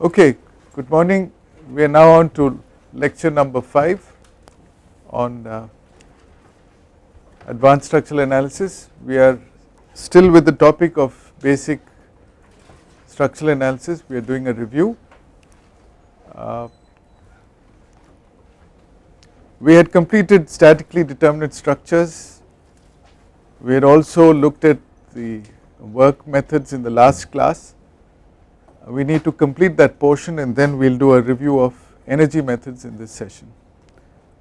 Okay, good morning. We are now on to lecture number 5 on advanced structural analysis. We are still with the topic of basic structural analysis. We are doing a review. We had completed statically determinate structures. We had also looked at the work methods in the last class. We need to complete that portion and then we will do a review of energy methods in this session.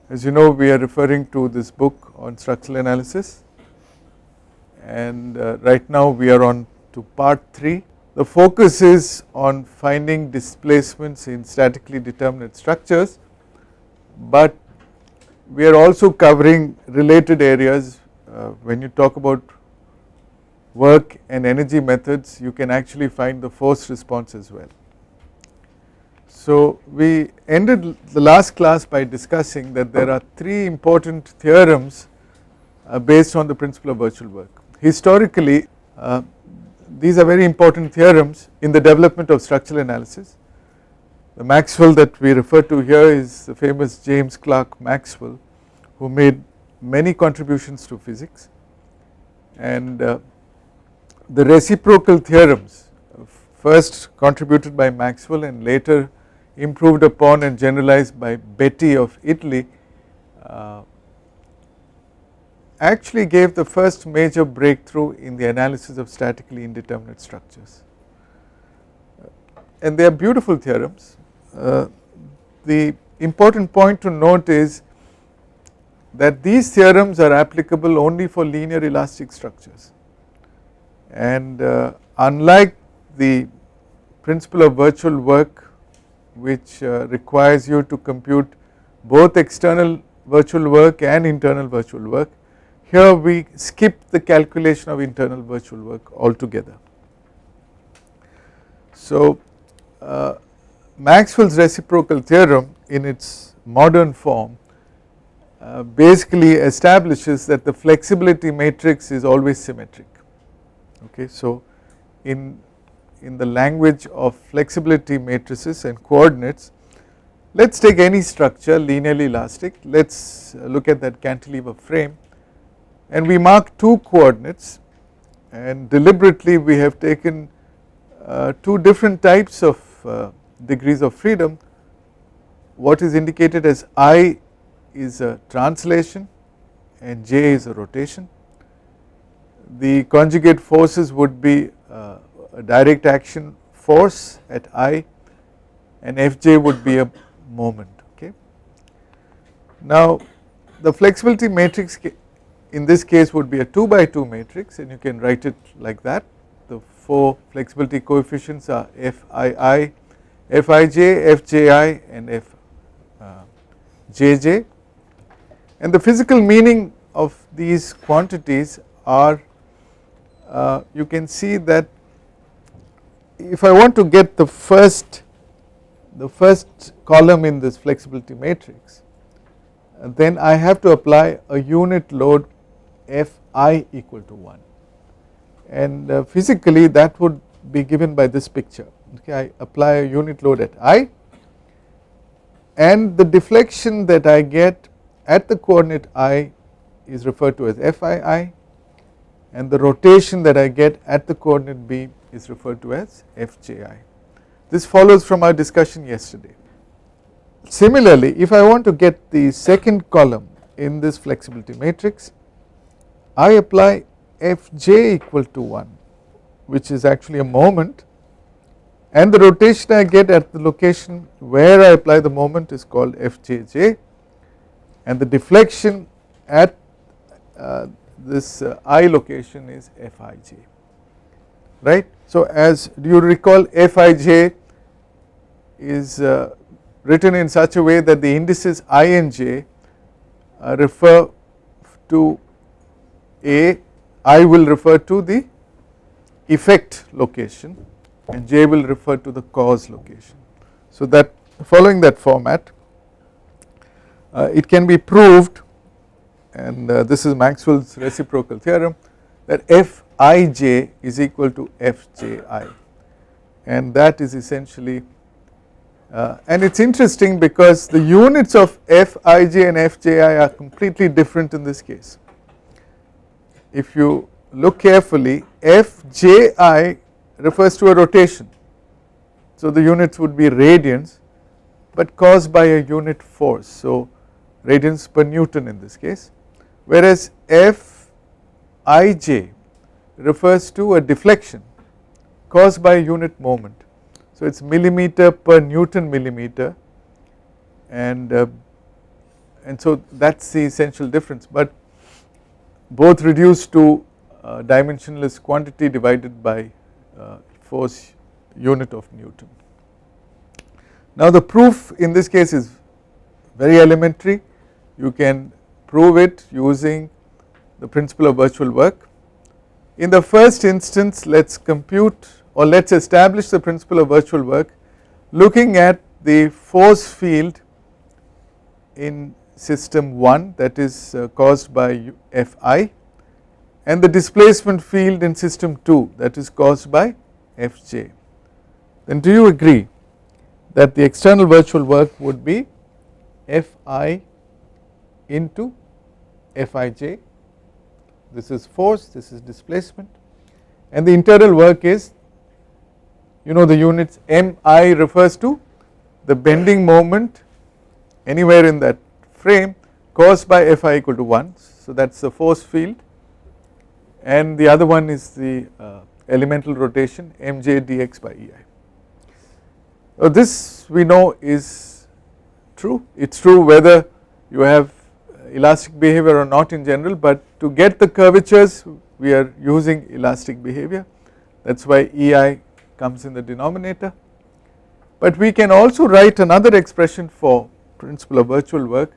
As you know, we are referring to this book on structural analysis, and right now we are on to part 3. The focus is on finding displacements in statically determinate structures, but we are also covering related areas. When you talk about work and energy methods, you can actually find the force response as well. So we ended the last class by discussing that there are 3 important theorems based on the principle of virtual work. Historically, these are very important theorems in the development of structural analysis. The Maxwell that we refer to here is the famous James Clerk Maxwell, who made many contributions to physics, and the reciprocal theorems, first contributed by Maxwell and later improved upon and generalized by Betti of Italy, actually gave the first major breakthrough in the analysis of statically indeterminate structures, and they are beautiful theorems. The important point to note is that these theorems are applicable only for linear elastic structures, and unlike the principle of virtual work, which requires you to compute both external virtual work and internal virtual work, here we skip the calculation of internal virtual work altogether. So Maxwell's reciprocal theorem in its modern form basically establishes that the flexibility matrix is always symmetric. Okay, so in the language of flexibility matrices and coordinates, let us take any structure linearly elastic. Let us look at that cantilever frame, and we mark 2 coordinates, and deliberately we have taken 2 different types of degrees of freedom. What is indicated as I is a translation and J is a rotation. The conjugate forces would be a direct action force at I, and Fj would be a moment. Okay. Now the flexibility matrix in this case would be a 2 by 2 matrix, and you can write it like that. The 4 flexibility coefficients are Fii, Fij, Fji and Fjj, and the physical meaning of these quantities are, you can see that if I want to get the first column in this flexibility matrix, then I have to apply a unit load Fi equal to 1, and physically that would be given by this picture. Okay, I apply a unit load at I, and the deflection that I get at the coordinate I is referred to as Fii, and the rotation that I get at the coordinate B is referred to as Fji. This follows from our discussion yesterday. Similarly, if I want to get the second column in this flexibility matrix, I apply Fj equal to 1, which is actually a moment, and the rotation I get at the location where I apply the moment is called Fjj, and the deflection at this I location is Fij, right. So as do you recall, Fij is written in such a way that the indices I and j refer to I will refer to the effect location and j will refer to the cause location. So that following that format, it can be proved, and this is Maxwell's reciprocal theorem, that Fij is equal to Fji, and that is essentially And it is interesting because the units of Fij and Fji are completely different in this case. If you look carefully, Fji refers to a rotation, so the units would be radians but caused by a unit force, so radians per Newton in this case, whereas Fij refers to a deflection caused by a unit moment. So it is millimeter per Newton millimeter, and so that is the essential difference, but both reduced to dimensionless quantity divided by force unit of Newton. Now the proof in this case is very elementary. You can prove it using the principle of virtual work. In the first instance, let us compute, or let us establish the principle of virtual work looking at the force field in system 1, that is caused by Fi, and the displacement field in system 2, that is caused by Fj. Then do you agree that the external virtual work would be Fi into Fij? This is force, this is displacement, and the internal work is, you know, the units Mi refers to the bending moment anywhere in that frame caused by Fi equal to 1, so that is the force field, and the other one is the elemental rotation Mj dx by Ei. This we know is true. It is true whether you have elastic behavior or not in general, but to get the curvatures we are using elastic behavior, that is why Ei comes in the denominator. But we can also write another expression for principle of virtual work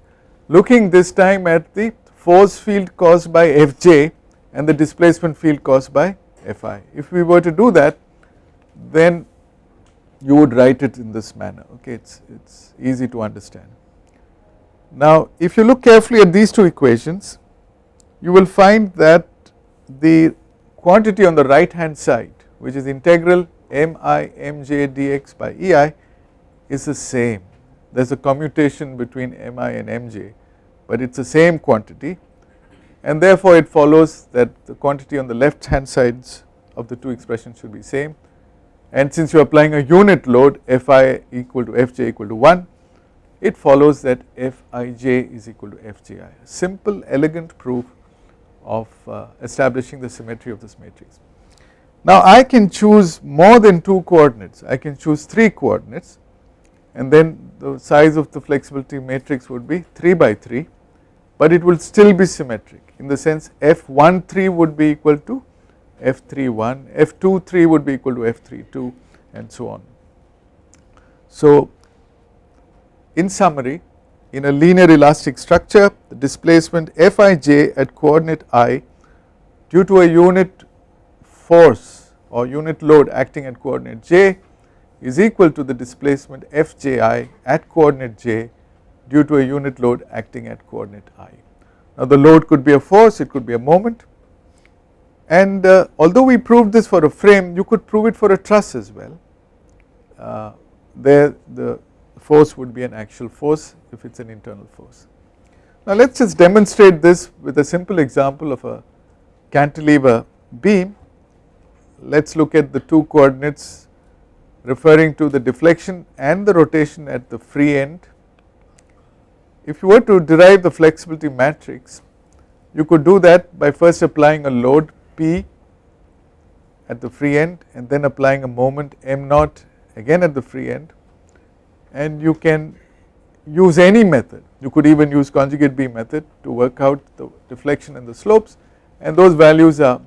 looking this time at the force field caused by Fj and the displacement field caused by Fi. If we were to do that, then you would write it in this manner. Okay, it's easy to understand. Now if you look carefully at these two equations, you will find that the quantity on the right hand side, which is integral Mi Mj dx by Ei, is the same. There is a commutation between Mi and Mj, but it is the same quantity, and therefore it follows that the quantity on the left hand sides of the two expressions should be same. And since you are applying a unit load Fi equal to Fj equal to 1, it follows that Fij is equal to Fji. A simple elegant proof of establishing the symmetry of this matrix. Now I can choose more than 2 coordinates, I can choose 3 coordinates, and then the size of the flexibility matrix would be 3 by 3, but it will still be symmetric in the sense F13 would be equal to F31, F23 would be equal to F32, and so on. So in summary, in a linear elastic structure, the displacement Fij at coordinate I due to a unit force or unit load acting at coordinate j is equal to the displacement Fji at coordinate j due to a unit load acting at coordinate I. Now the load could be a force, it could be a moment, and although we proved this for a frame, you could prove it for a truss as well. There the force would be an axial force if it is an internal force. Now let us just demonstrate this with a simple example of a cantilever beam. Let us look at the 2 coordinates referring to the deflection and the rotation at the free end. If you were to derive the flexibility matrix, you could do that by first applying a load P at the free end and then applying a moment m0 again at the free end, and you can use any method. You could even use conjugate beam method to work out the deflection and the slopes, and those values are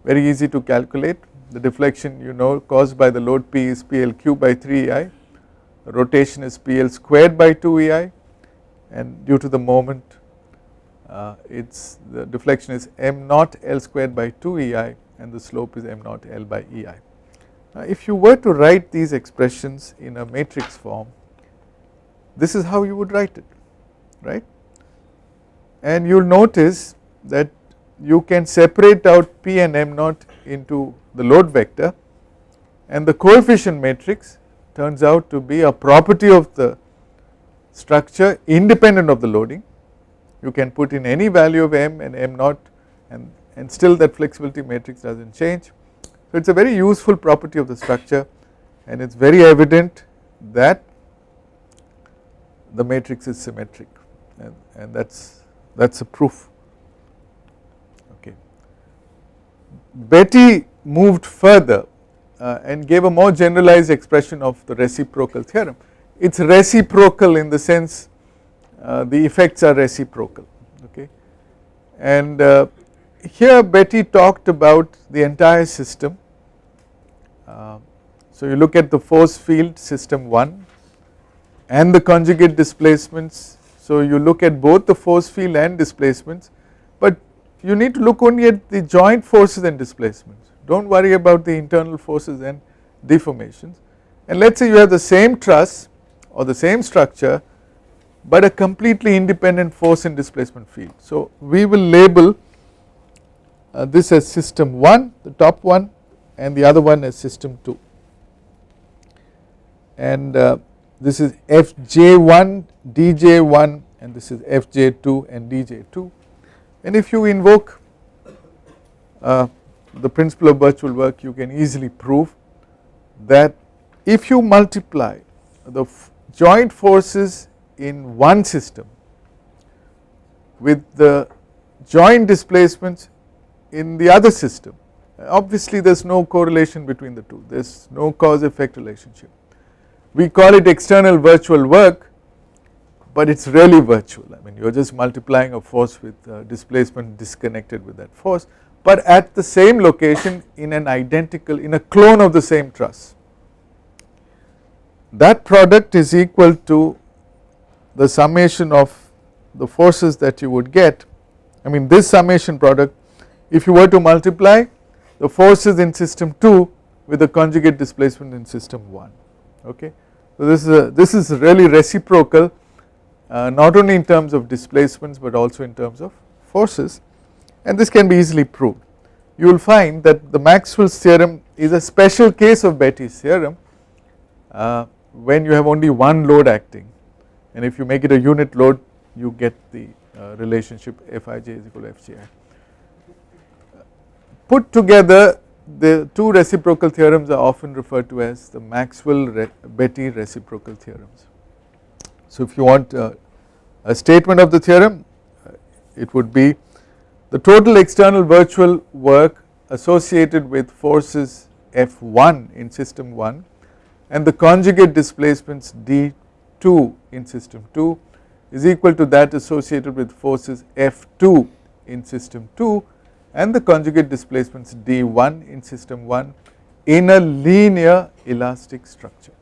very easy to calculate. The deflection, you know, caused by the load P is PL cube by 3 EI, the rotation is PL squared by 2 EI, and due to the moment the deflection is m0 L squared by 2 EI, and the slope is m0 L by EI. Now if you were to write these expressions in a matrix form, this is how you would write it, right? And you will notice that you can separate out P and m0 into the load vector, and the coefficient matrix turns out to be a property of the structure independent of the loading. You can put in any value of m and m naught, and still that flexibility matrix does not change. So, it is a very useful property of the structure, and it is very evident that the matrix is symmetric, and that is a proof. Okay. Betti moved further and gave a more generalized expression of the reciprocal theorem. It is reciprocal in the sense the effects are reciprocal. Okay. And here Betti talked about the entire system. So, you look at the force field system 1 and the conjugate displacements. So, you look at both the force field and displacements, but you need to look only at the joint forces and displacements. Do not worry about the internal forces and deformations. And let us say you have the same truss or the same structure, but a completely independent force and displacement field. So, we will label this as system 1, the top one, and the other one as system 2. And this is Fj1, Dj1, and this is Fj2 and Dj2. And if you invoke the principle of virtual work, you can easily prove that if you multiply the joint forces in one system with the joint displacements in the other system, obviously there is no correlation between the two, there is no cause effect relationship. We call it external virtual work, but it is really virtual. I mean, you are just multiplying a force with displacement disconnected with that force, but at the same location in an identical, in a clone of the same truss. That product is equal to the summation of the forces that you would get. I mean, this summation product, if you were to multiply the forces in system 2 with the conjugate displacement in system 1. Okay. So, this is really reciprocal, not only in terms of displacements but also in terms of forces, and this can be easily proved. You will find that the Maxwell's theorem is a special case of Betti's theorem when you have only one load acting, and if you make it a unit load, you get the relationship Fij is equal to Fji. Put together, the two reciprocal theorems are often referred to as the Maxwell-Betti reciprocal theorems. So, if you want a statement of the theorem, it would be the total external virtual work associated with forces F1 in system 1 and the conjugate displacements D2 in system 2 is equal to that associated with forces F2 in system 2 and the conjugate displacements D1 in system 1 in a linear elastic structure.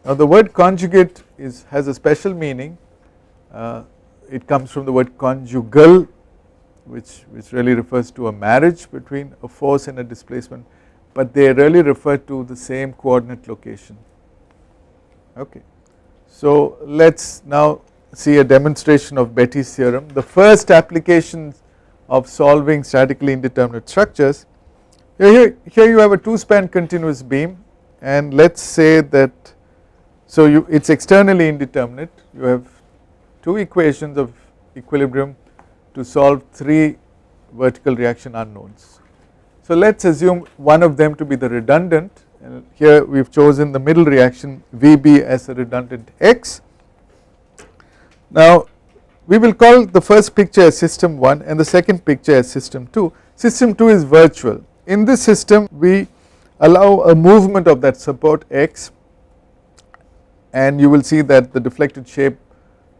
Now, the word conjugate has a special meaning. It comes from the word conjugal, which really refers to a marriage between a force and a displacement, but they really refer to the same coordinate location. Okay. So, let us now see a demonstration of Betti's theorem. The first application of solving statically indeterminate structures. Here you have a two span continuous beam, and let us say that, so it is externally indeterminate. You have two equations of equilibrium to solve three vertical reaction unknowns. So, let us assume one of them to be the redundant, and here we have chosen the middle reaction Vb as a redundant X. Now, we will call the first picture as system 1 and the second picture as system 2. System 2 is virtual. In this system, we allow a movement of that support X, and you will see that the deflected shape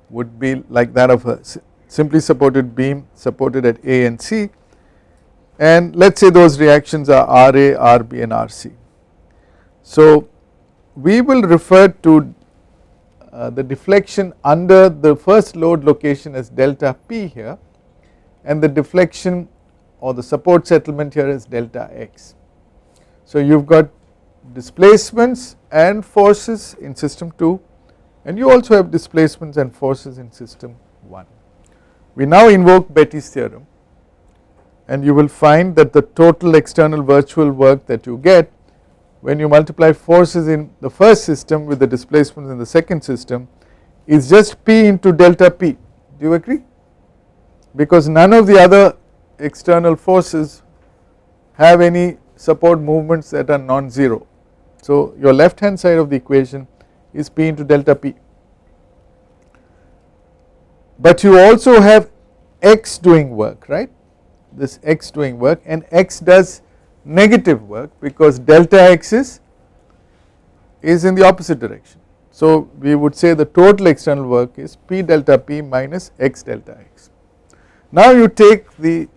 would be like that of a simply supported beam supported at A and C, and let us say those reactions are Ra, Rb and Rc. So, we will refer to the deflection under the first load location as delta P here, and the deflection or the support settlement here is delta X. So, you have got displacements and forces in system 2, and you also have displacements and forces in system 1. We now invoke Betti's theorem, and you will find that the total external virtual work that you get when you multiply forces in the first system with the displacements in the second system is just P into delta P. Do you agree? Because none of the other external forces have any support movements that are non-zero. So your left hand side of the equation is P into delta P. But you also have X doing work, right? This X doing work, and X does negative work because delta X is in the opposite direction. So we would say the total external work is P delta P minus X delta X. Now you take the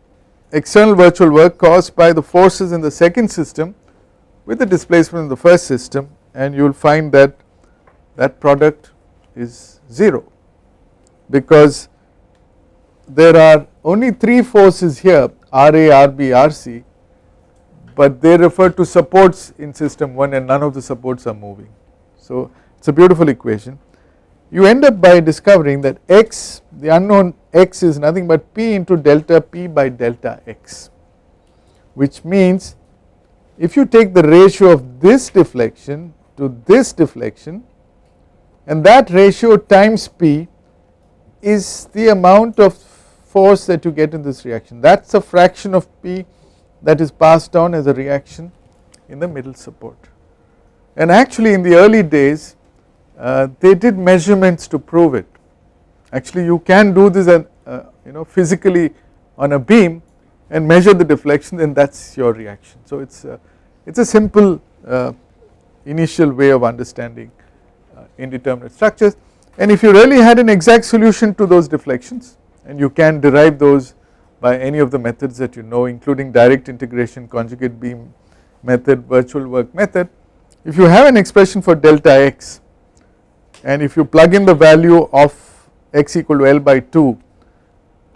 external virtual work caused by the forces in the second system with the displacement in the first system, and you will find that that product is 0, because there are only 3 forces here, RA, RB, RC, but they refer to supports in system 1 and none of the supports are moving. So it is a beautiful equation. You end up by discovering that X, the unknown X, is nothing but P into delta P by delta X, which means if you take the ratio of this deflection to this deflection, and that ratio times P is the amount of force that you get in this reaction. That is a fraction of P that is passed on as a reaction in the middle support. And actually in the early days they did measurements to prove it. Actually you can do this physically on a beam and measure the deflection, and that is your reaction. So it is a simple initial way of understanding indeterminate structures. And if you really had an exact solution to those deflections, and you can derive those by any of the methods that you know, including direct integration, conjugate beam method, virtual work method, if you have an expression for delta X and if you plug in the value of X equal to L by 2,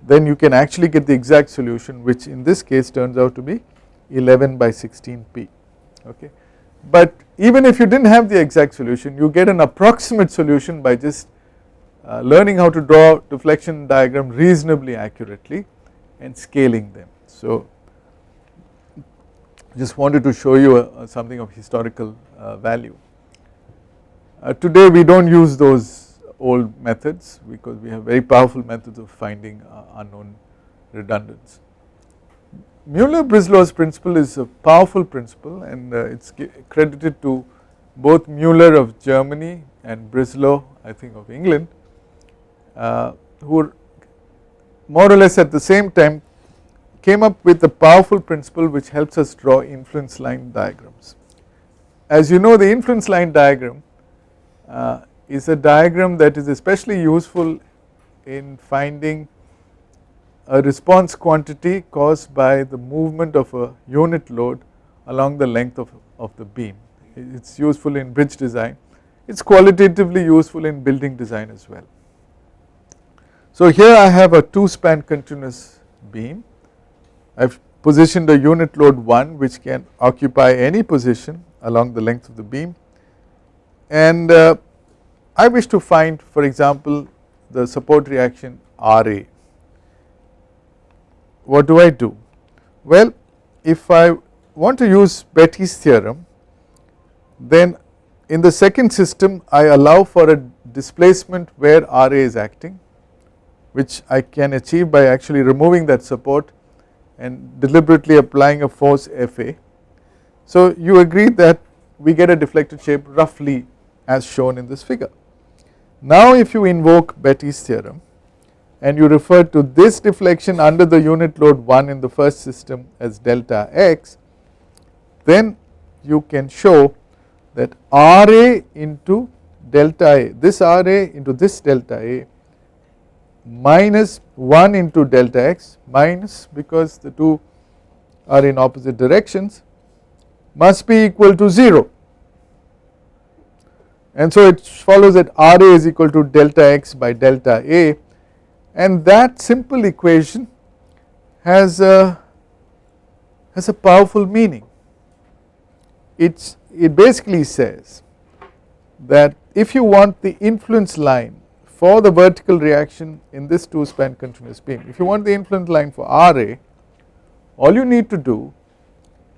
then you can actually get the exact solution, which in this case turns out to be 11 by 16 P. Okay. But even if you did not have the exact solution, you get an approximate solution by just learning how to draw deflection diagram reasonably accurately and scaling them. So just wanted to show you something of historical value. Today we do not use those old methods because we have very powerful methods of finding unknown redundants. Müller-Breslau's principle is a powerful principle, and it is credited to both Müller of Germany and Breslau, I think, of England, who more or less at the same time came up with a powerful principle which helps us draw influence line diagrams. As you know, the influence line diagram is a diagram that is especially useful in finding a response quantity caused by the movement of a unit load along the length of the beam. It is useful in bridge design. It is qualitatively useful in building design as well. So here I have a 2-span continuous beam. I have positioned a unit load 1 which can occupy any position along the length of the beam, and I wish to find, for example, the support reaction RA. What do I do? Well, if I want to use Betti's theorem, then in the second system I allow for a displacement where RA is acting, which I can achieve by actually removing that support and deliberately applying a force Fa. So you agree that we get a deflected shape roughly as shown in this figure. Now if you invoke Betti's theorem and you refer to this deflection under the unit load 1 in the first system as delta X, then you can show that RA into delta A, this RA into this delta A minus 1 into delta X, minus because the two are in opposite directions, must be equal to 0. And so it follows that RA is equal to delta X by delta A, and that simple equation has a powerful meaning. It basically says that if you want the influence line for the vertical reaction in this 2-span continuous beam, if you want the influence line for RA, all you need to do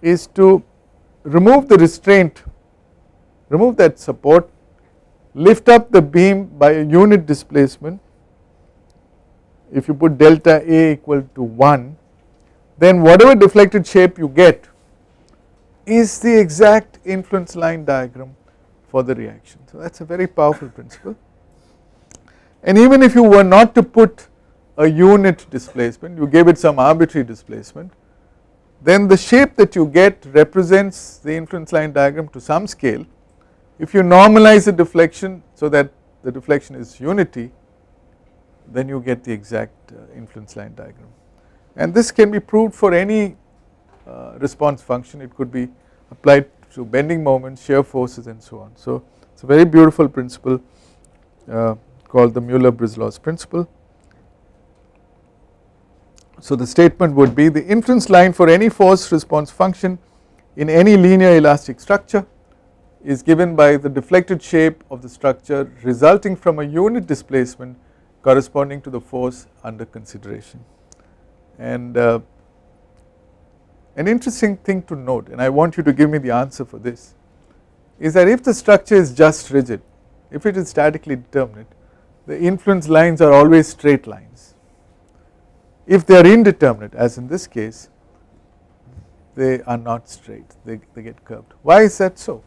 is to remove the restraint, remove that support, lift up the beam by a unit displacement. If you put delta A equal to 1, then whatever deflected shape you get is the exact influence line diagram for the reaction. So that is a very powerful principle. And even if you were not to put a unit displacement, you gave it some arbitrary displacement, then the shape that you get represents the influence line diagram to some scale. If you normalize the deflection so that the deflection is unity, then you get the exact influence line diagram. And this can be proved for any response function. It could be applied to bending moments, shear forces, and so on. So it's a very beautiful principle called the Müller-Breslau's principle. So the statement would be the influence line for any force response function in any linear elastic structure is given by the deflected shape of the structure resulting from a unit displacement corresponding to the force under consideration. And an interesting thing to note, and I want you to give me the answer for this, is that if the structure is just rigid, if it is statically determinate, the influence lines are always straight lines. If they are indeterminate, as in this case, they are not straight, they get curved. Why is that so?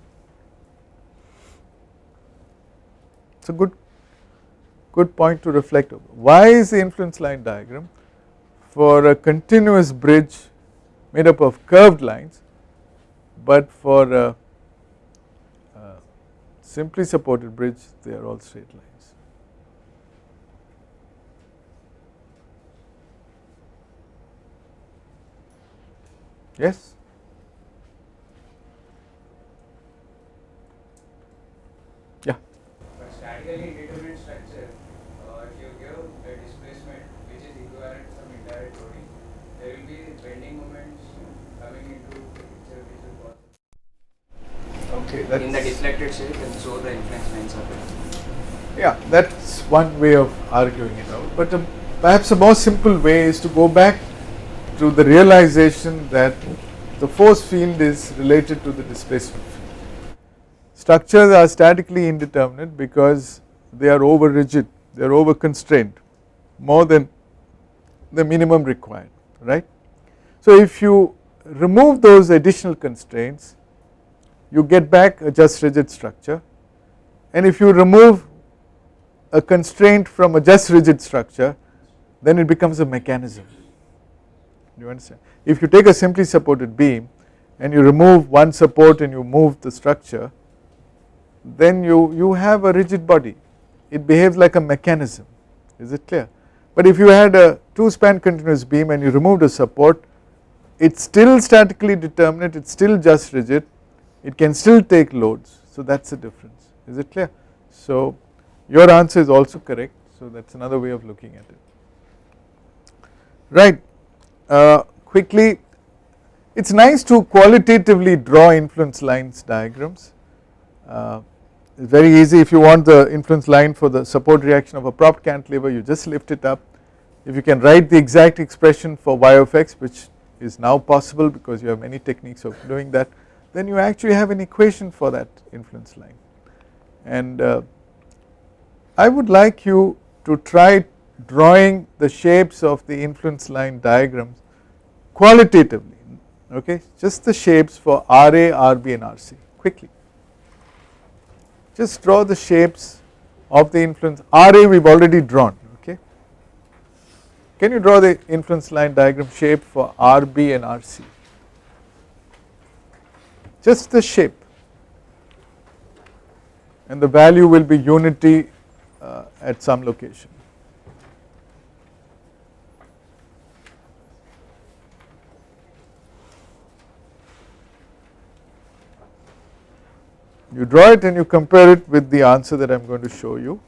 It's a good point to reflect over. Why is the influence line diagram for a continuous bridge made up of curved lines, but for a simply supported bridge they are all straight lines? Yes? Yeah. But statically indeterminate structure, if you give a displacement which is equivalent to some indirect loading, there will be bending moments coming into the picture which will cause. Okay, in the deflected shape, and so the influence lines are there. Yeah, that's one way of arguing it out. But perhaps a more simple way is to go back to the realization that the force field is related to the displacement field. Structures are statically indeterminate because they are over rigid, they are over constrained more than the minimum required, right? So if you remove those additional constraints, you get back a just rigid structure, and if you remove a constraint from a just rigid structure, then it becomes a mechanism. You understand? If you take a simply supported beam and you remove one support and you move the structure, then you have a rigid body. It behaves like a mechanism. Is it clear? But if you had a two span continuous beam and you removed a support, it's still statically determinate, it's still just rigid, it can still take loads. So that's the difference. Is it clear? So your answer is also correct. So that's another way of looking at it. Right. Quickly, it's nice to qualitatively draw influence lines diagrams. It's very easy. If you want the influence line for the support reaction of a propped cantilever, you just lift it up. If you can write the exact expression for y of x, which is now possible because you have many techniques of doing that, then you actually have an equation for that influence line. And I would like you to try drawing the shapes of the influence line diagrams qualitatively, okay, just the shapes for RA, RB and RC quickly. Just draw the shapes of the influence. RA we have already drawn, okay. Can you draw the influence line diagram shape for RB and RC? Just the shape, and the value will be unity at some location. You draw it and you compare it with the answer that I am going to show you.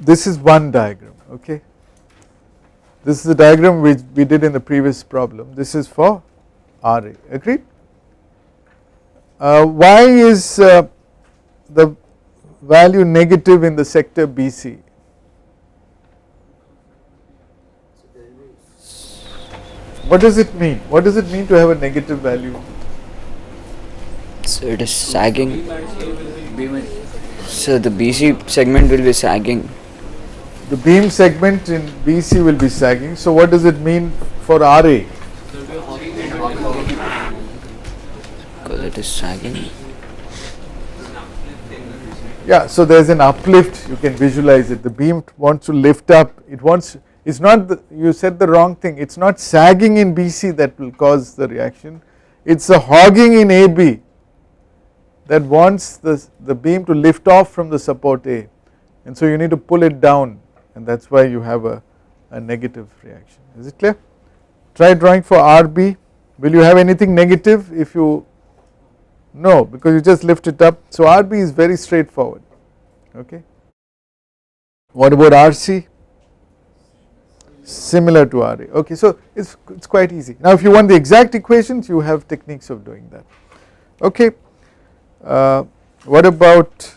This is one diagram, okay. This is the diagram which we did in the previous problem. This is for RA, agreed? Why is the value negative in the sector BC? What does it mean? What does it mean to have a negative value? So it is sagging. So the BC segment will be sagging. The beam segment in BC will be sagging. So what does it mean for RA? Because it is sagging. Yeah, so there is an uplift, you can visualize it. The beam wants to lift up, it's not, you said the wrong thing, it's not sagging in BC that will cause the reaction, it's a hogging in AB that wants the beam to lift off from the support A, and so you need to pull it down, and that is why you have a negative reaction. Is it clear? Try drawing for RB. Will you have anything negative if you, no, because you just lift it up. So RB is very straightforward. Okay. What about RC? Similar to RA. Okay, so it's quite easy. Now if you want the exact equations, you have techniques of doing that. Okay. What about,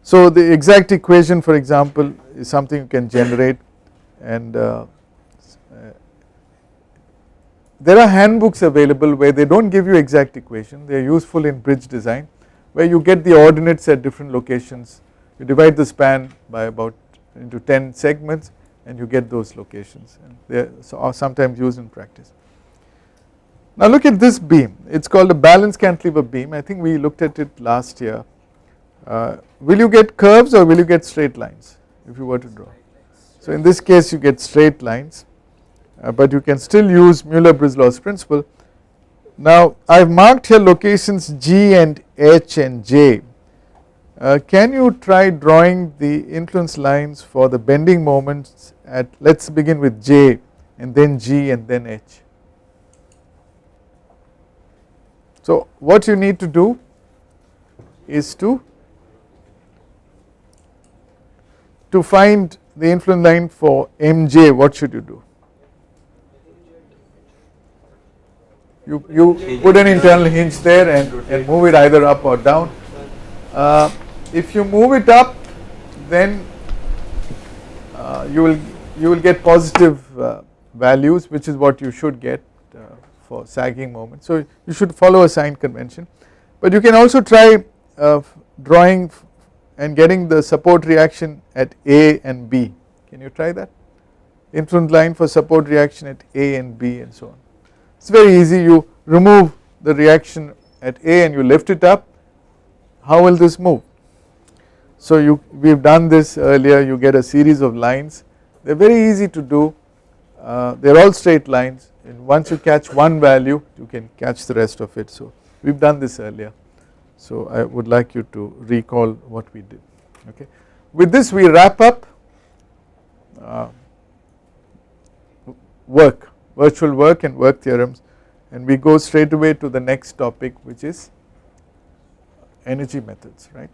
so the exact equation, for example, is something you can generate, and there are handbooks available where they do not give you exact equation, they are useful in bridge design, where you get the ordinates at different locations, you divide the span by about into 10 segments and you get those locations, and they are sometimes used in practice. Now look at this beam, it is called a balanced cantilever beam. I think we looked at it last year. Will you get curves or will you get straight lines if you were to draw? So in this case you get straight lines, but you can still use Müller-Breslau's principle. Now I have marked here locations G and H and J. Can you try drawing the influence lines for the bending moments at, let us begin with J and then G and then H. So what you need to do is to find the influence line for MJ. What should you do? You put an internal hinge there and move it either up or down. If you move it up, then you will get positive values, which is what you should get for sagging moment. So you should follow a sign convention, but you can also try drawing and getting the support reaction at A and B. Can you try that? Influence line for support reaction at A and B and so on. It is very easy. You remove the reaction at A and you lift it up. How will this move? So we have done this earlier. You get a series of lines. They are very easy to do. They are all straight lines, and once you catch one value you can catch the rest of it. So we have done this earlier. So I would like you to recall what we did. Okay. With this we wrap up virtual work and work theorems, and we go straight away to the next topic, which is energy methods, right.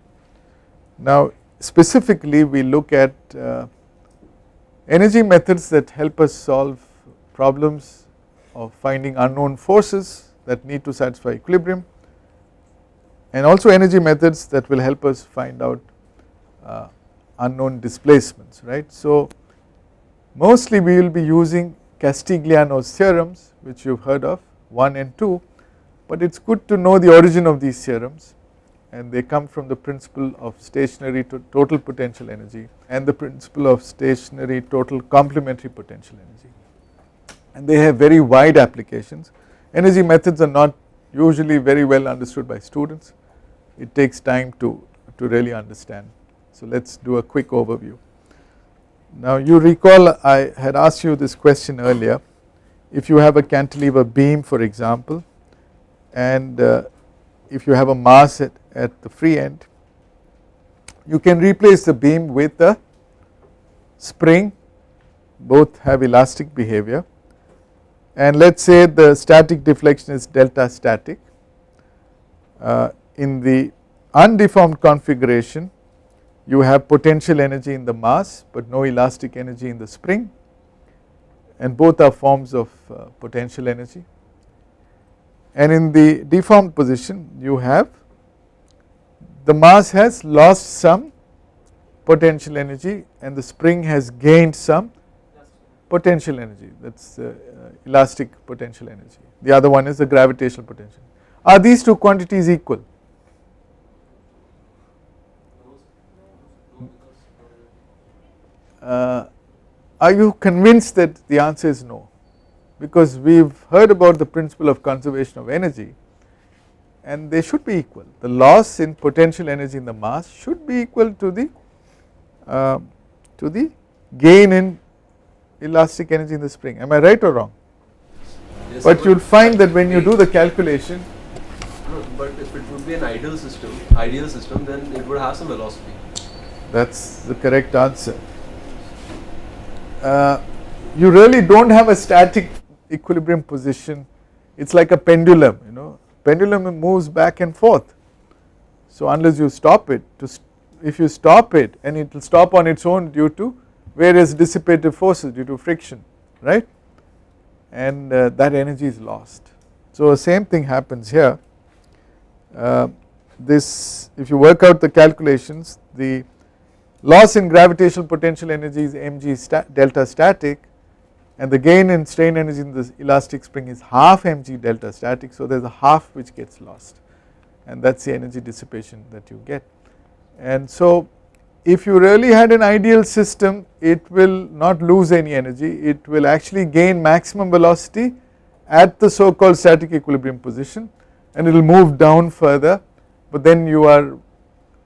Now specifically we look at energy methods that help us solve problems of finding unknown forces that need to satisfy equilibrium, and also energy methods that will help us find out unknown displacements, right. So mostly we will be using Castigliano's theorems, which you have heard of, 1 and 2, but it is good to know the origin of these theorems, and they come from the principle of stationary total potential energy and the principle of stationary total complementary potential energy, and they have very wide applications. Energy methods are not usually very well understood by students, it takes time to really understand. So let us do a quick overview. Now you recall I had asked you this question earlier. If you have a cantilever beam, for example, and if you have a mass at the free end, you can replace the beam with a spring, both have elastic behavior, and let us say the static deflection is delta static. In the undeformed configuration you have potential energy in the mass but no elastic energy in the spring, and both are forms of potential energy. And in the deformed position you have the mass has lost some potential energy and the spring has gained some potential energy, that is elastic potential energy. The other one is the gravitational potential. Are these two quantities equal? Are you convinced that the answer is no? Because we have heard about the principle of conservation of energy, and they should be equal. The loss in potential energy in the mass should be equal to the gain in elastic energy in the spring. Am I right or wrong? Yes, but you will find that when you do the calculation. No, but if it would be an ideal system, then it would have some velocity. That is the correct answer. You really do not have a static equilibrium position. It is like a pendulum, pendulum moves back and forth. So unless you stop it, if you stop it, and it will stop on its own due to various dissipative forces, due to friction, right, and that energy is lost. So the same thing happens here. This, if you work out the calculations, the loss in gravitational potential energy is mg delta static, and the gain in strain energy in the elastic spring is half mg delta static. So there is a half which gets lost, and that is the energy dissipation that you get. And so if you really had an ideal system, it will not lose any energy, it will actually gain maximum velocity at the so called static equilibrium position, and it will move down further, but then you are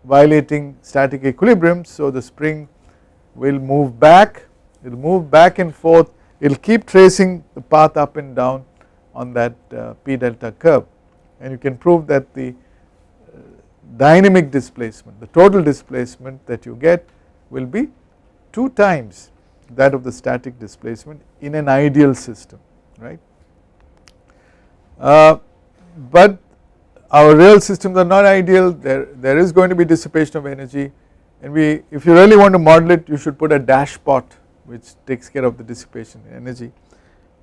violating static equilibrium. So the spring will move back, it will move back and forth, it will keep tracing the path up and down on that P delta curve, and you can prove that the dynamic displacement, the total displacement that you get will be 2 times that of the static displacement in an ideal system, right. But our real systems are not ideal, there is going to be dissipation of energy, and if you really want to model it, you should put a dash pot which takes care of the dissipation energy.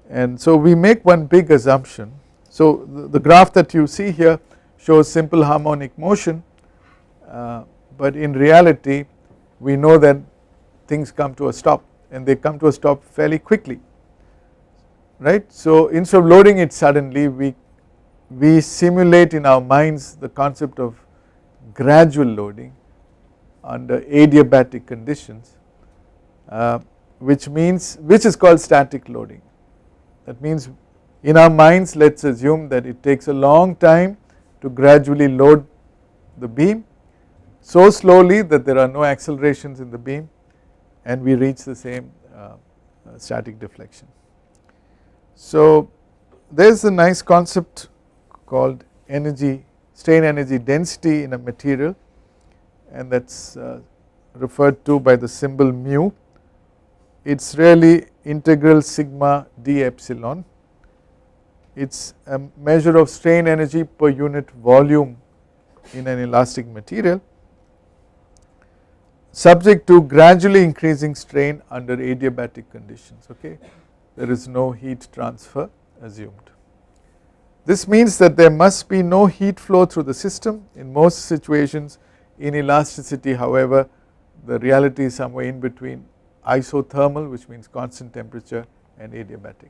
And so we make one big assumption. So the graph that you see here shows simple harmonic motion, but in reality we know that things come to a stop, and they come to a stop fairly quickly, right. So instead of loading it suddenly, we simulate in our minds the concept of gradual loading under adiabatic conditions, which is called static loading. That means in our minds, let us assume that it takes a long time to gradually load the beam, so slowly that there are no accelerations in the beam, and we reach the same static deflection. So there is a nice concept called strain energy density in a material, and that is referred to by the symbol mu. It is really integral sigma d epsilon. It is a measure of strain energy per unit volume in an elastic material, subject to gradually increasing strain under adiabatic conditions. Okay, there is no heat transfer assumed. This means that there must be no heat flow through the system in most situations. In elasticity, however, the reality is somewhere in between isothermal, which means constant temperature, and adiabatic.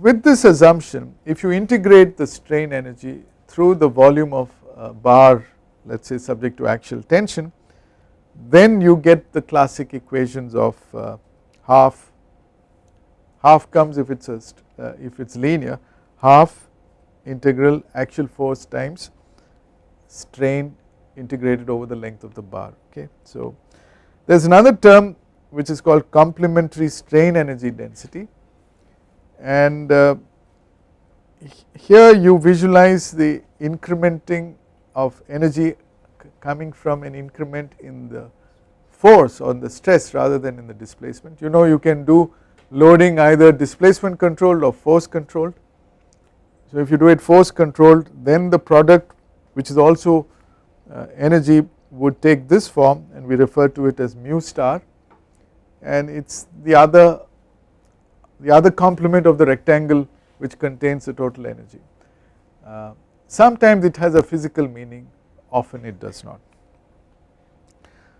With this assumption, if you integrate the strain energy through the volume of a bar, let us say subject to axial tension, then you get the classic equations of half comes if it is linear, half integral axial force times strain integrated over the length of the bar. Okay, so there is another term which is called complementary strain energy density, and here you visualize the incrementing of energy coming from an increment in the force or the stress rather than in the displacement. You can do loading either displacement controlled or force controlled. So if you do it force controlled, then the product, which is also energy, would take this form, and we refer to it as mu star, and it is the other complement of the rectangle which contains the total energy. Sometimes it has a physical meaning, often it does not.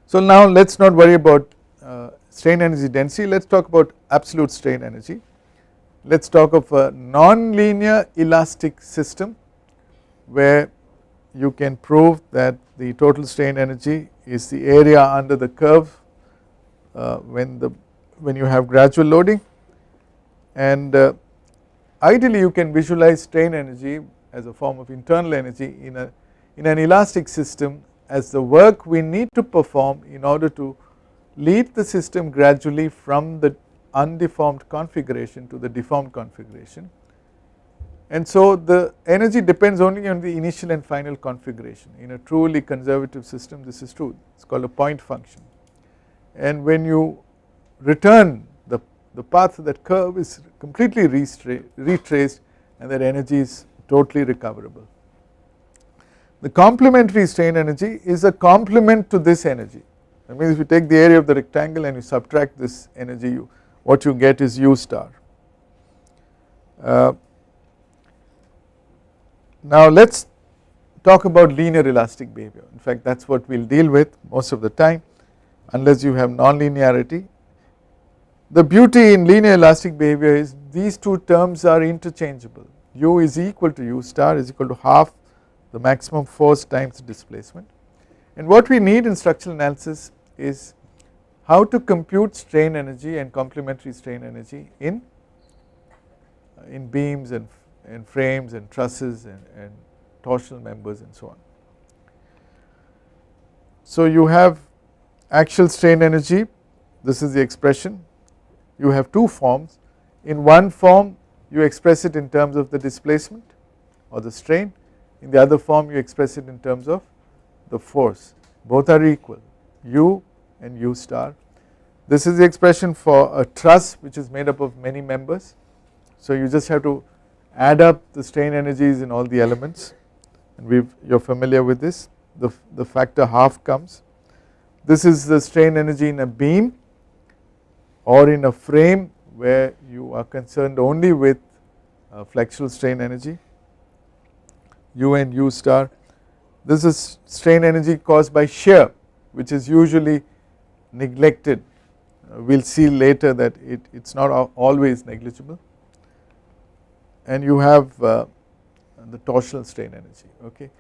So now let us not worry about strain energy density. Let us talk about absolute strain energy. Let us talk of a non-linear elastic system where you can prove that the total strain energy is the area under the curve when you have gradual loading, and ideally you can visualize strain energy as a form of internal energy in an elastic system as the work we need to perform in order to lead the system gradually from the undeformed configuration to the deformed configuration. And so the energy depends only on the initial and final configuration. In a truly conservative system this is true, it is called a point function, and when you return the path of that curve is completely retraced and that energy is totally recoverable. The complementary strain energy is a complement to this energy. That means if you take the area of the rectangle and you subtract this energy, what you get is u star. Now let us talk about linear elastic behavior. In fact that is what we will deal with most of the time unless you have non-linearity. The beauty in linear elastic behavior is these two terms are interchangeable. U is equal to u star is equal to half the maximum force times the displacement, and what we need in structural analysis is how to compute strain energy and complementary strain energy in beams and frames and trusses and torsional members and so on. So you have axial strain energy, this is the expression. You have two forms. In one form you express it in terms of the displacement or the strain, in the other form you express it in terms of the force. Both are equal, u and u star. This is the expression for a truss which is made up of many members. So you just have to add up the strain energies in all the elements, and you are familiar with this, the factor half comes. This is the strain energy in a beam or in a frame where you are concerned only with flexural strain energy, u and u star. This is strain energy caused by shear, which is usually neglected. We will see later that it is not always negligible, and you have the torsional strain energy. Okay.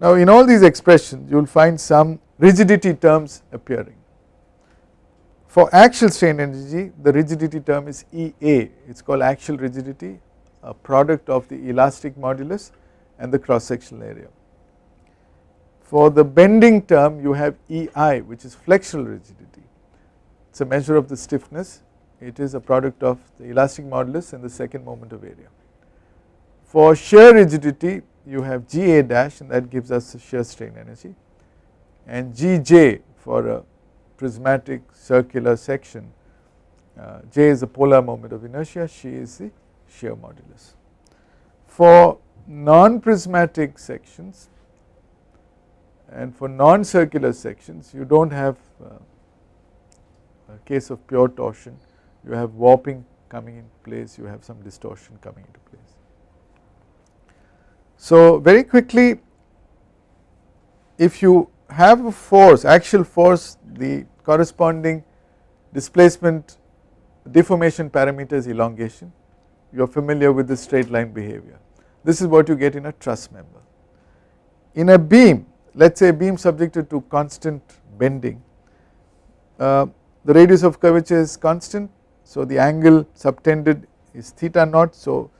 Now in all these expressions you will find some rigidity terms appearing. For axial strain energy the rigidity term is EA, it is called axial rigidity, a product of the elastic modulus and the cross sectional area. For the bending term you have EI, which is flexural rigidity, it is a measure of the stiffness, it is a product of the elastic modulus and the second moment of area. For shear rigidity you have GA dash, and that gives us the shear strain energy, and GJ for a prismatic circular section, J is the polar moment of inertia, she is the shear modulus. For non-prismatic sections and for non-circular sections you do not have a case of pure torsion, you have warping coming in place, you have some distortion coming into place. So very quickly, if you have a force, axial force, the corresponding displacement deformation parameter is elongation, you are familiar with the straight line behavior. This is what you get in a truss member. In a beam, let us say a beam subjected to constant bending, the radius of curvature is constant, so the angle subtended is theta naught, so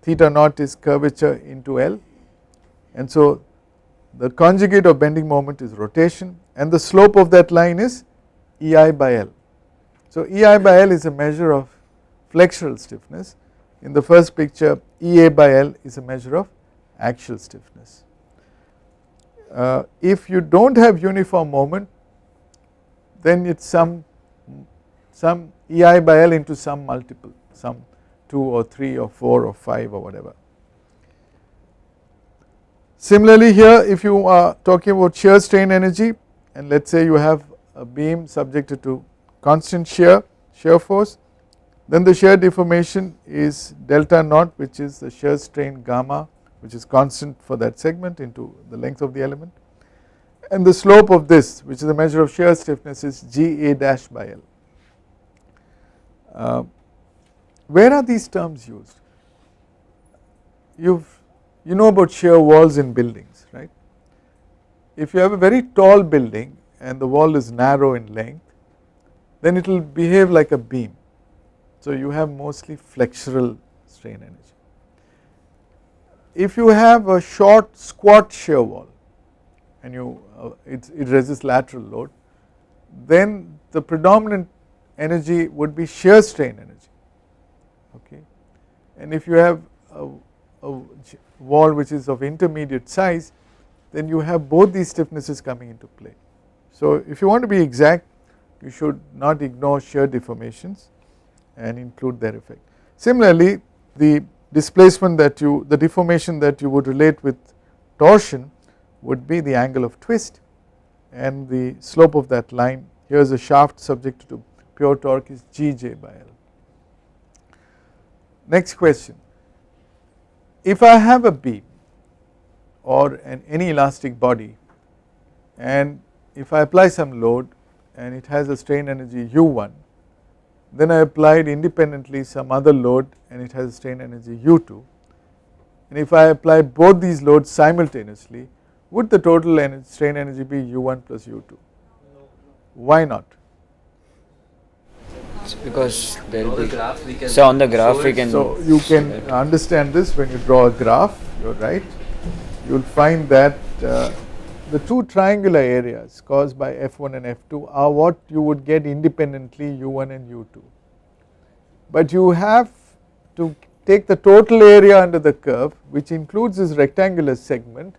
theta naught is curvature into L, and so the conjugate of bending moment is rotation, and the slope of that line is EI by L. So EI by L is a measure of flexural stiffness. In the first picture EA by L is a measure of axial stiffness. If you do not have uniform moment, then it is some EI by L into some multiple, some 2 or 3 or 4 or 5 or whatever. Similarly here, if you are talking about shear strain energy, and let us say you have a beam subjected to constant shear force, then the shear deformation is delta naught, which is the shear strain gamma, which is constant for that segment into the length of the element, and the slope of this, which is a measure of shear stiffness, is GA dash by L. Where are these terms used? You know about shear walls in buildings, right? If you have a very tall building and the wall is narrow in length, then it will behave like a beam. So you have mostly flexural strain energy. If you have a short squat shear wall and it resists lateral load, then the predominant energy would be shear strain energy. Okay, and if you have a wall which is of intermediate size, then you have both these stiffnesses coming into play. So if you want to be exact, you should not ignore shear deformations and include their effect. Similarly, the displacement the deformation that you would relate with torsion would be the angle of twist, and the slope of that line, here is a shaft subject to pure torque, is Gj by L. Next question, if I have a beam or any elastic body, and if I apply some load and it has a strain energy U1, then I applied independently some other load and it has a strain energy U2, and if I apply both these loads simultaneously, would the total strain energy be U1 plus U2? No. Why not? Because there will be. The So on the graph we can. So you can understand this when you draw a graph. You are right. You will find that the two triangular areas caused by F1 and F2 are what you would get independently U1 and U2. But you have to take the total area under the curve, which includes this rectangular segment.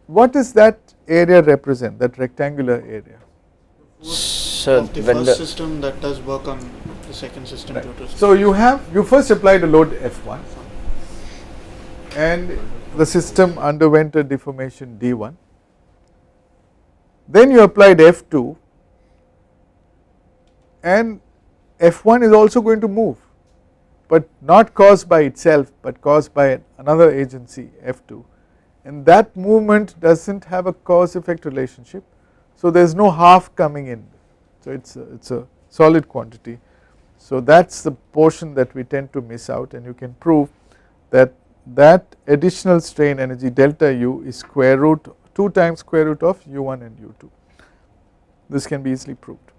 What does that area represent, that rectangular area? So of the when first system that does work on the second system. Right. So you first applied a load F1 and the system underwent a deformation D1. Then you applied F2 and F1 is also going to move, but not caused by itself but caused by another agency F2, and that movement does not have a cause effect relationship, so there is no half coming in, so it is a solid quantity. So that is the portion that we tend to miss out, and you can prove that additional strain energy delta U is square root 2 times square root of U1 and U2. This can be easily proved.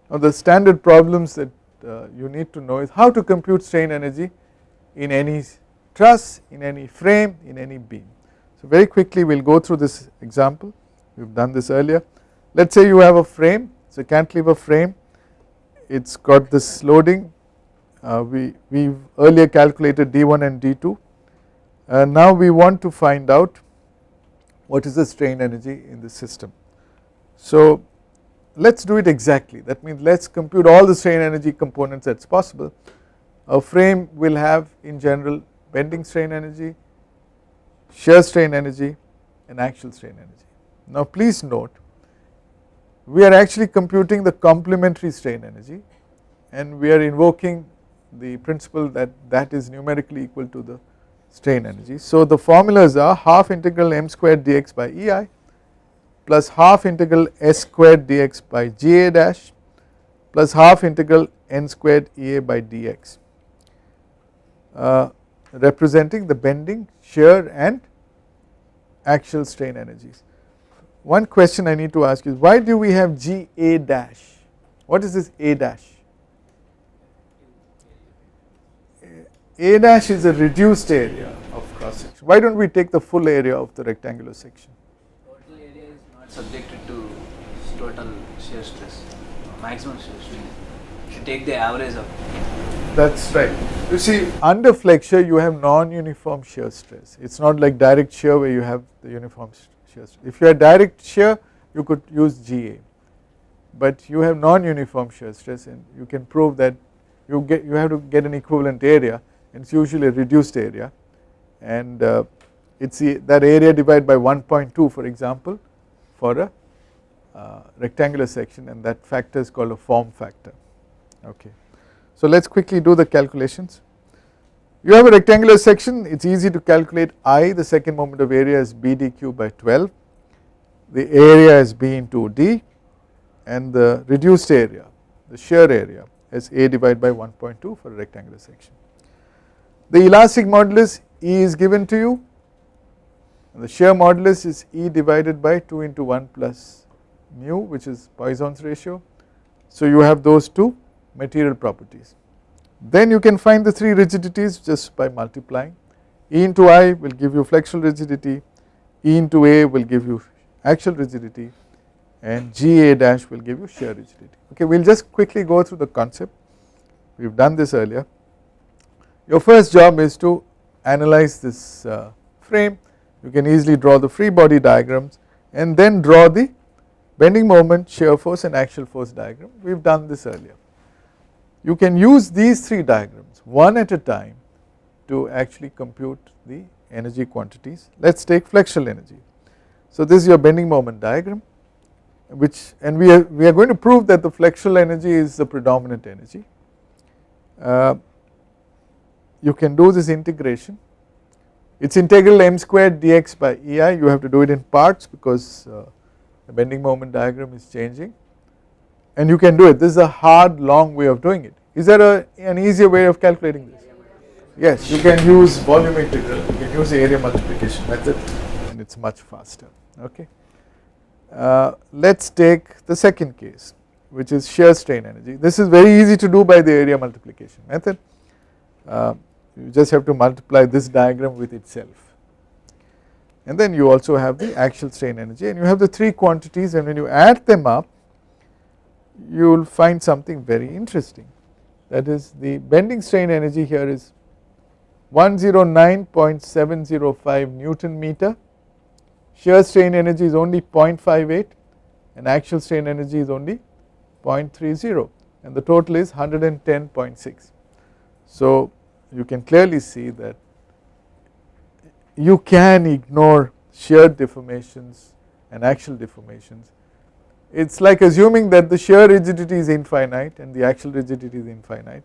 Now the standard problems that you need to know is how to compute strain energy in any truss, in any frame, in any beam. So very quickly we will go through this example, we have done this earlier. Let us say you have a frame, it is a cantilever frame, it has got this loading, we have earlier calculated D1 and D2, now we want to find out what is the strain energy in the system. So let us do it exactly, that means let us compute all the strain energy components that is possible. A frame will have in general bending strain energy, shear strain energy and axial strain energy. Now please note, we are actually computing the complementary strain energy and we are invoking the principle that is numerically equal to the strain energy. So the formulas are half integral m squared dx by EI plus half integral s squared dx by GA dash plus half integral n squared EA by dx, representing the bending, shear and axial strain energies. One question I need to ask is, why do we have GA dash? What is this A dash? A dash is a reduced area of cross section. Why don't we take the full area of the rectangular section? Total area is not subjected to total shear stress, maximum shear stress. You should take the average of it. That's right. You see, under flexure you have non-uniform shear stress. It's not like direct shear where you have the uniform shear stress. If you had direct shear, you could use GA, but you have non-uniform shear stress, and you can prove that you have to get an equivalent area. It's usually a reduced area, and it's that area divided by 1.2, for example, for a rectangular section, and that factor is called a form factor. Okay, so let's quickly do the calculations. You have a rectangular section, it's easy to calculate I, the second moment of area, is BD cubed by 12, the area is B into D, and the reduced area, the shear area, as A divided by 1.2 for a rectangular section. The elastic modulus E is given to you, and the shear modulus is E divided by 2 into 1 plus mu, which is Poisson's ratio. So you have those two material properties. Then you can find the three rigidities just by multiplying. E into I will give you flexural rigidity, E into A will give you axial rigidity, and GA dash will give you shear rigidity. Okay, we will just quickly go through the concept. We have done this earlier. Your first job is to analyze this frame. You can easily draw the free body diagrams and then draw the bending moment, shear force and axial force diagram. We have done this earlier. You can use these three diagrams one at a time to actually compute the energy quantities. Let us take flexural energy. So this is your bending moment diagram, which, and we are going to prove that the flexural energy is the predominant energy. You can do this integration. It is integral m squared dx by EI. You have to do it in parts because the bending moment diagram is changing, and you can do it. This is a hard long way of doing it. Is there an easier way of calculating this? Yes, you can use volume integral, you can use the area multiplication method, and it is much faster. Okay. Let us take the second case, which is shear strain energy. This is very easy to do by the area multiplication method. You just have to multiply this diagram with itself, and then you also have the axial strain energy, and you have the three quantities, and when you add them up you will find something very interesting. That is, the bending strain energy here is 109.705 Newton meter, shear strain energy is only 0.58 and axial strain energy is only 0.30, and the total is 110.6. So you can clearly see that you can ignore shear deformations and axial deformations. It is like assuming that the shear rigidity is infinite and the axial rigidity is infinite,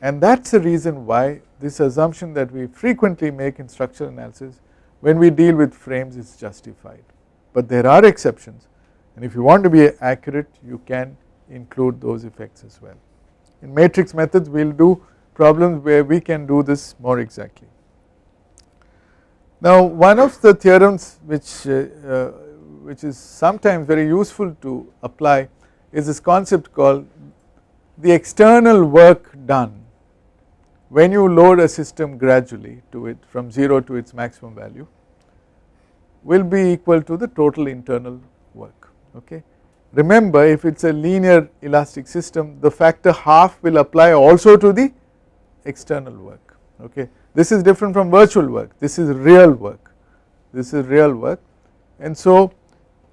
and that is the reason why this assumption that we frequently make in structural analysis when we deal with frames is justified. But there are exceptions, and if you want to be accurate you can include those effects as well. In matrix methods we will do problems where we can do this more exactly. Now one of the theorems which is sometimes very useful to apply is this concept called the external work done when you load a system gradually to it from 0 to its maximum value will be equal to the total internal work. Okay. Remember, if it is a linear elastic system, the factor half will apply also to the external work. Okay. This is different from virtual work, this is real work, and so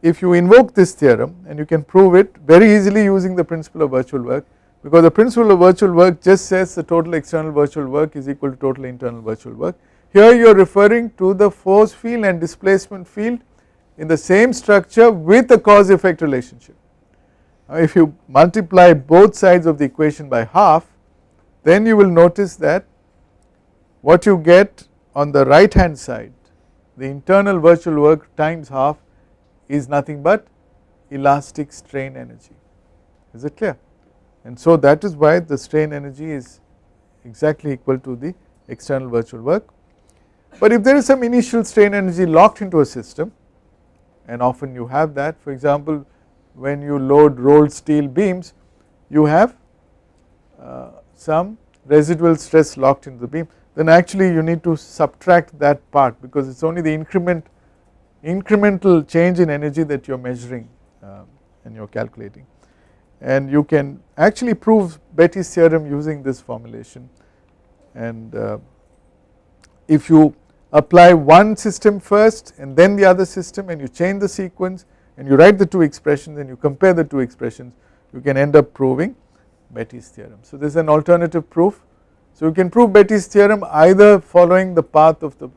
if you invoke this theorem, and you can prove it very easily using the principle of virtual work, because the principle of virtual work just says the total external virtual work is equal to total internal virtual work. Here you are referring to the force field and displacement field in the same structure with a cause effect relationship. Now if you multiply both sides of the equation by half, then you will notice that what you get on the right hand side, the internal virtual work times half, is nothing but elastic strain energy. Is it clear? And so that is why the strain energy is exactly equal to the external virtual work. But if there is some initial strain energy locked into a system, and often you have that, for example when you load rolled steel beams, you have some residual stress locked into the beam, then actually you need to subtract that part, because it is only the incremental change in energy that you are measuring and you are calculating. And you can actually prove Betti's theorem using this formulation, and if you apply one system first and then the other system, and you change the sequence and you write the two expressions and you compare the two expressions, you can end up proving Betti's theorem. So this is an alternative proof. So you can prove Betti's theorem either following the path of the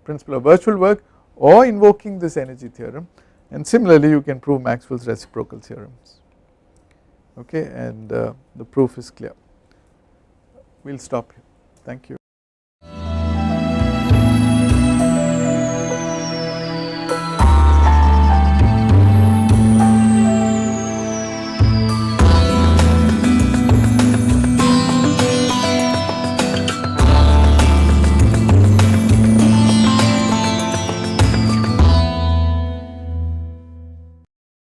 principle of virtual work or invoking this energy theorem, and similarly you can prove Maxwell's reciprocal theorems. Okay, and the proof is clear. We will stop here. Thank you.